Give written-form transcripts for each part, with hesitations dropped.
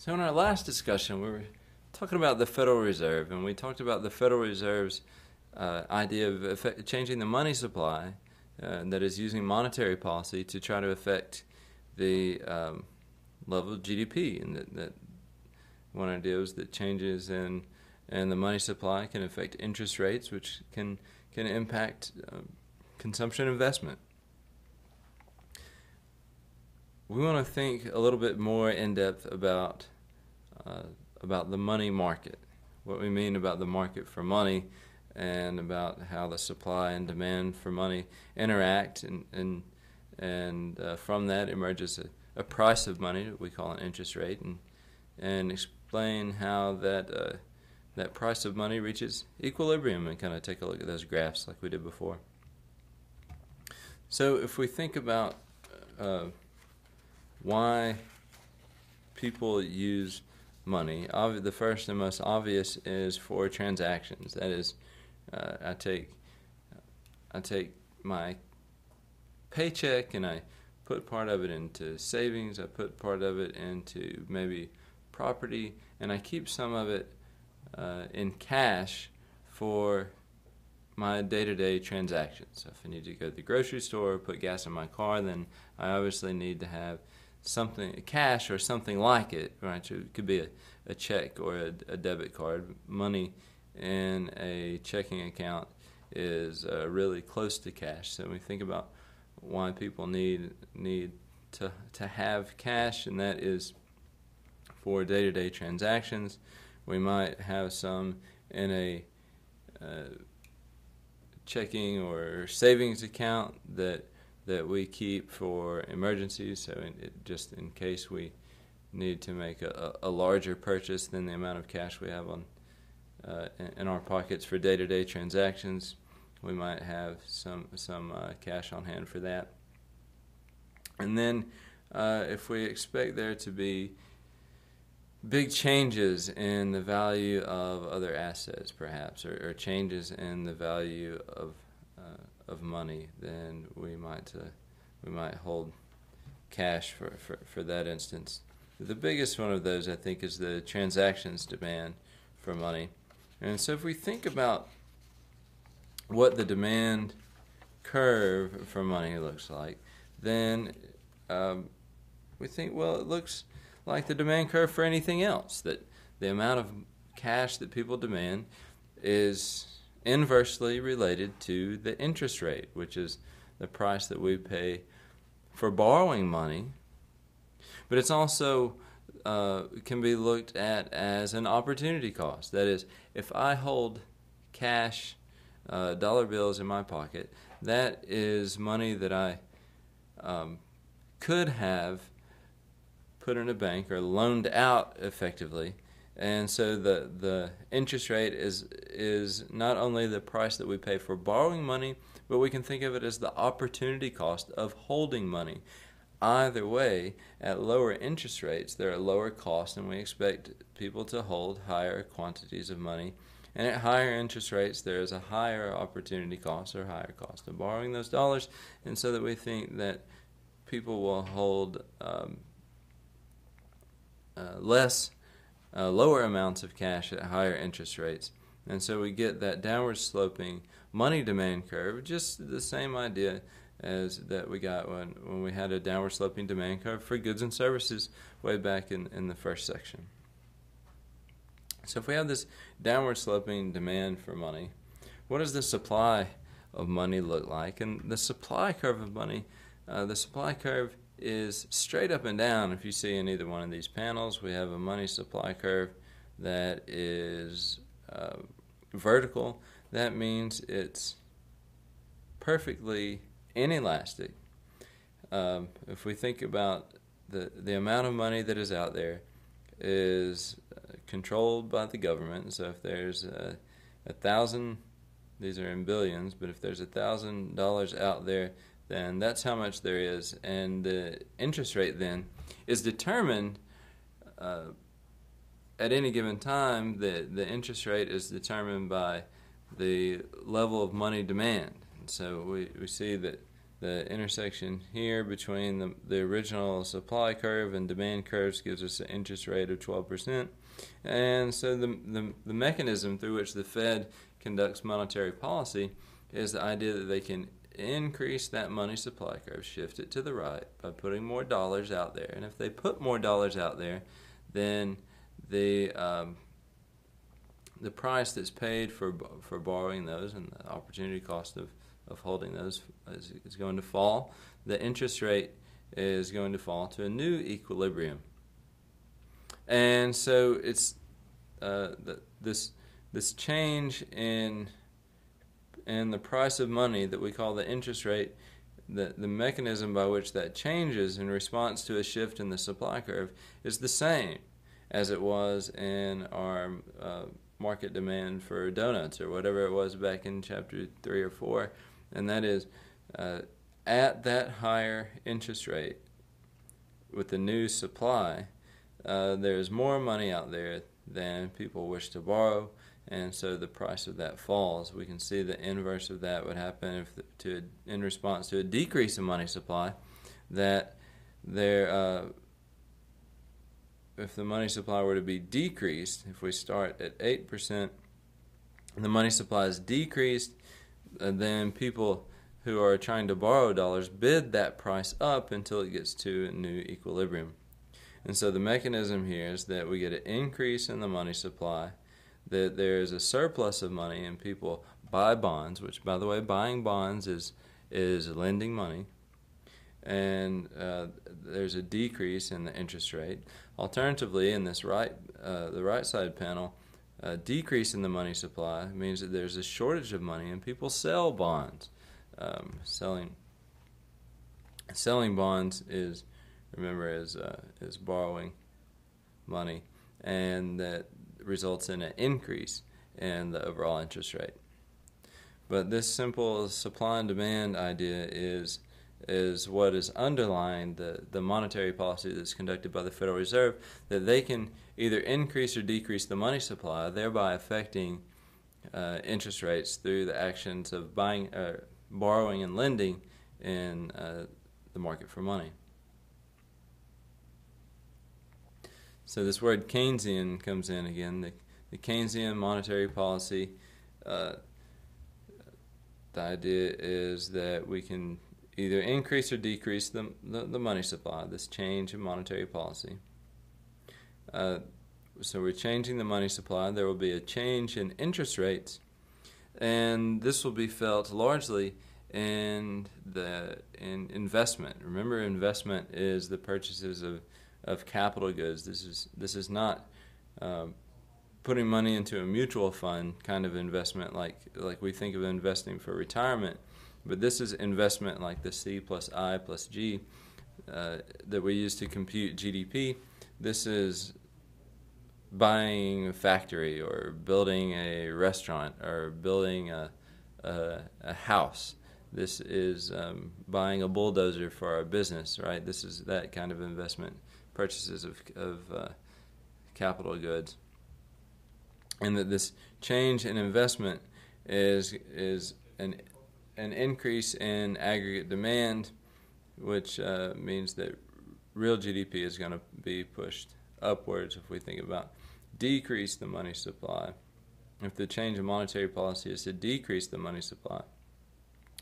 So in our last discussion, we were talking about the Federal Reserve, and we talked about the Federal Reserve's idea of changing the money supply, that is using monetary policy to try to affect the level of GDP, and that one idea was that changes in the money supply can affect interest rates, which can impact consumption investment. We want to think a little bit more in depth about the money market, what we mean about the market for money, and about how the supply and demand for money interact, and from that emerges a price of money that we call an interest rate, and explain how that price of money reaches equilibrium, and kind of take a look at those graphs like we did before. So if we think about why people use money, the first and most obvious is for transactions. That is, I take my paycheck and I put part of it into savings, I put part of it into maybe property, and I keep some of it in cash for my day-to-day transactions. So if I need to go to the grocery store or put gas in my car, then I obviously need to have something, cash or something like it, right? So it could be a check or a debit card. Money in a checking account is really close to cash. So when we think about why people need to have cash, and that is for day-to-day transactions. We might have some in a checking or savings account that we keep for emergencies, so just in case we need to make a larger purchase than the amount of cash we have on in our pockets for day-to-day transactions. We might have some cash on hand for that. And then if we expect there to be big changes in the value of other assets, perhaps, or changes in the value of money, then we might hold cash for that instance. The biggest one of those, I think, is the transactions demand for money. And so if we think about what the demand curve for money looks like, then we think, well, it looks like the demand curve for anything else, that the amount of cash that people demand is inversely related to the interest rate, which is the price that we pay for borrowing money. But it's also can be looked at as an opportunity cost. That is, if I hold cash, dollar bills in my pocket, that is money that I could have put in a bank or loaned out effectively. And so the interest rate is not only the price that we pay for borrowing money, but we can think of it as the opportunity cost of holding money. Either way, at lower interest rates, there are lower costs, and we expect people to hold higher quantities of money. And at higher interest rates, there is a higher opportunity cost or higher cost of borrowing those dollars, and so that we think that people will hold lower amounts of cash at higher interest rates. And so we get that downward sloping money demand curve, just the same idea as that we got when we had a downward sloping demand curve for goods and services way back in the first section. So if we have this downward sloping demand for money, what does the supply of money look like? And the supply curve of money, the supply curve is straight up and down. If you see in either one of these panels, we have a money supply curve that is vertical. That means it's perfectly inelastic. If we think about the amount of money that is out there is controlled by the government. So if there's 1,000, these are in billions, but if there's $1,000 out there, then that's how much there is. And the interest rate then is determined at any given time. The interest rate is determined by the level of money demand. And so we see that the intersection here between the original supply curve and demand curves gives us an interest rate of 12%. And so the mechanism through which the Fed conducts monetary policy is the idea that they can increase that money supply curve, shift it to the right by putting more dollars out there. And if they put more dollars out there, then the price that's paid for borrowing those and the opportunity cost of holding those is going to fall. The interest rate is going to fall to a new equilibrium. And so it's this change in the price of money that we call the interest rate, the mechanism by which that changes in response to a shift in the supply curve is the same as it was in our market demand for donuts or whatever it was back in chapter 3 or 4. And that is, at that higher interest rate with the new supply, there's more money out there than people wish to borrow, and so the price of that falls. We can see the inverse of that would happen in response to a decrease in money supply, that if the money supply were to be decreased, if we start at 8%, and the money supply is decreased, then people who are trying to borrow dollars bid that price up until it gets to a new equilibrium. And so the mechanism here is that we get an increase in the money supply, that there is a surplus of money and people buy bonds, which, by the way, buying bonds is lending money, and there's a decrease in the interest rate. Alternatively, in this the right side panel, a decrease in the money supply means that there's a shortage of money and people sell bonds. Selling bonds is borrowing money, and that results in an increase in the overall interest rate. But this simple supply and demand idea is what is underlying the monetary policy that's conducted by the Federal Reserve, that they can either increase or decrease the money supply, thereby affecting interest rates through the actions of borrowing and lending in the market for money. So this word Keynesian comes in again. The Keynesian monetary policy, the idea is that we can either increase or decrease the money supply, this change in monetary policy. So we're changing the money supply. There will be a change in interest rates, and this will be felt largely in investment. Remember, investment is the purchases of capital goods. This is not putting money into a mutual fund kind of investment like we think of investing for retirement, but this is investment like the C plus I plus G that we use to compute GDP. This is buying a factory or building a restaurant or building a house. This is buying a bulldozer for our business, right? This is that kind of investment, purchases of capital goods. And that this change in investment is an increase in aggregate demand, which means that real GDP is going to be pushed upwards if we think about decrease the money supply. If the change in monetary policy is to decrease the money supply,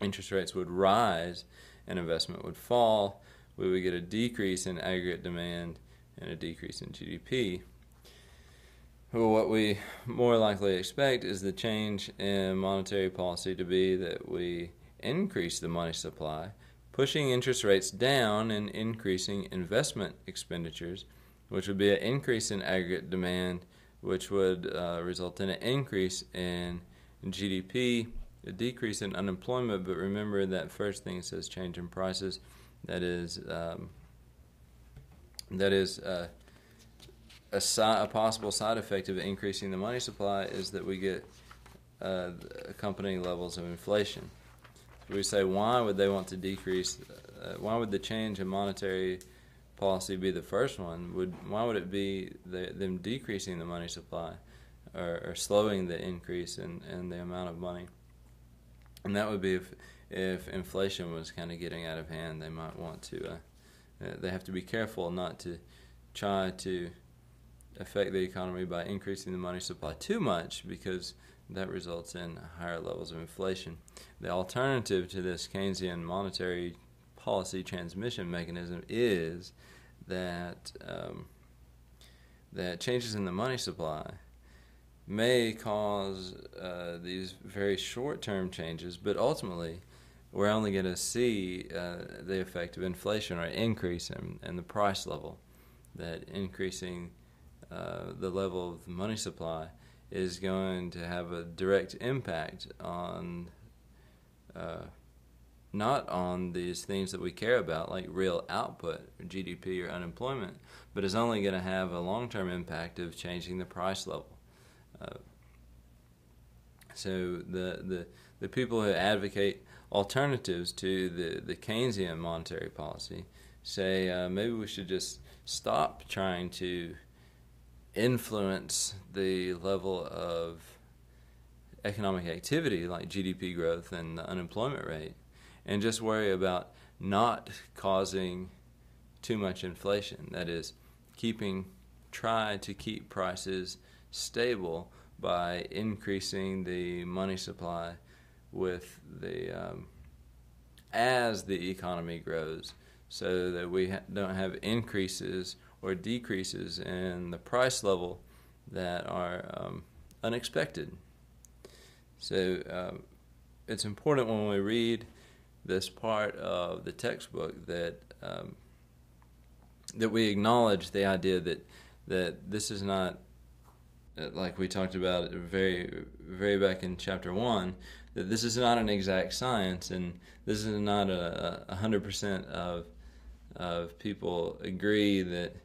interest rates would rise and investment would fall. We would get a decrease in aggregate demand and a decrease in GDP. Well, what we more likely expect is the change in monetary policy to be that we increase the money supply, pushing interest rates down and increasing investment expenditures, which would be an increase in aggregate demand, which would result in an increase in GDP, a decrease in unemployment. But remember that first thing says change in prices. That is a possible side effect of increasing the money supply is that we get accompanying levels of inflation. So we say, why would they want to decrease? Why would the change in monetary policy be the first one? Why would it be them decreasing the money supply or slowing the increase in the amount of money? And that would be if inflation was kind of getting out of hand, they might want to, they have to be careful not to try to affect the economy by increasing the money supply too much, because that results in higher levels of inflation. The alternative to this Keynesian monetary policy transmission mechanism is that that changes in the money supply may cause these very short-term changes, but ultimately we're only going to see the effect of inflation or increase in the price level. That increasing the level of the money supply is going to have a direct impact on not on these things that we care about, like real output, or GDP, or unemployment, but is only going to have a long-term impact of changing the price level. So the people who advocate alternatives to the Keynesian monetary policy say maybe we should just stop trying to influence the level of economic activity like GDP growth and the unemployment rate, and just worry about not causing too much inflation. That is, try to keep prices stable by increasing the money supply with as the economy grows, so that we don't have increases or decreases in the price level that are unexpected. So it's important when we read this part of the textbook that that we acknowledge the idea that this is not, like we talked about very back in chapter 1, that this is not an exact science, and this is not 100% of people agree that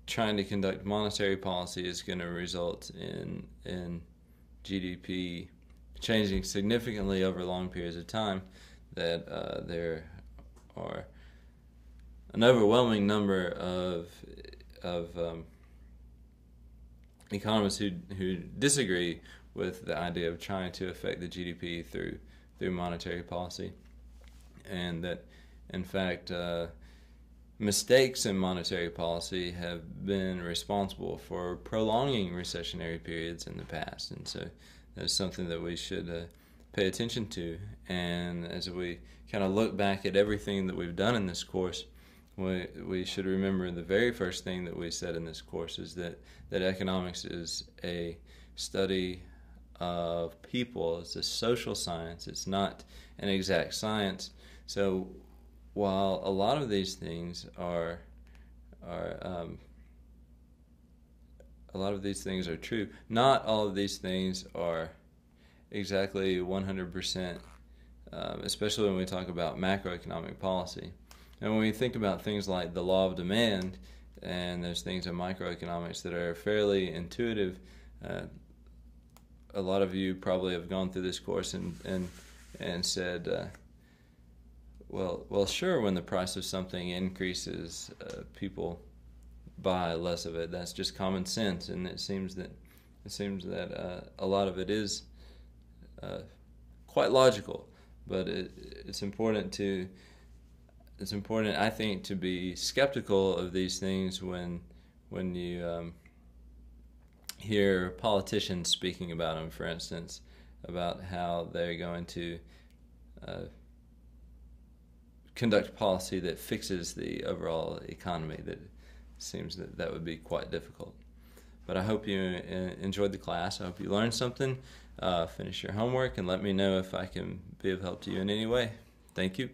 trying to conduct monetary policy is going to result in GDP changing significantly over long periods of time. That there are an overwhelming number of economists who disagree with the idea of trying to affect the GDP through monetary policy, and that in fact mistakes in monetary policy have been responsible for prolonging recessionary periods in the past. And so that's something that we should pay attention to. And as we kind of look back at everything that we've done in this course, we should remember the very first thing that we said in this course is that economics is a study of people. It's a social science. It's not an exact science. So while a lot of these things are true, not all of these things are exactly 100%, especially when we talk about macroeconomic policy. And when we think about things like the law of demand, and there's things in microeconomics that are fairly intuitive, a lot of you probably have gone through this course and said, well, sure, when the price of something increases, people buy less of it. That's just common sense, and it seems that a lot of it is quite logical. But it's important, I think, to be skeptical of these things when you hear politicians speaking about them, for instance, about how they're going to conduct policy that fixes the overall economy. That seems that would be quite difficult. But I hope you enjoyed the class. I hope you learned something. Finish your homework and let me know if I can be of help to you in any way. Thank you.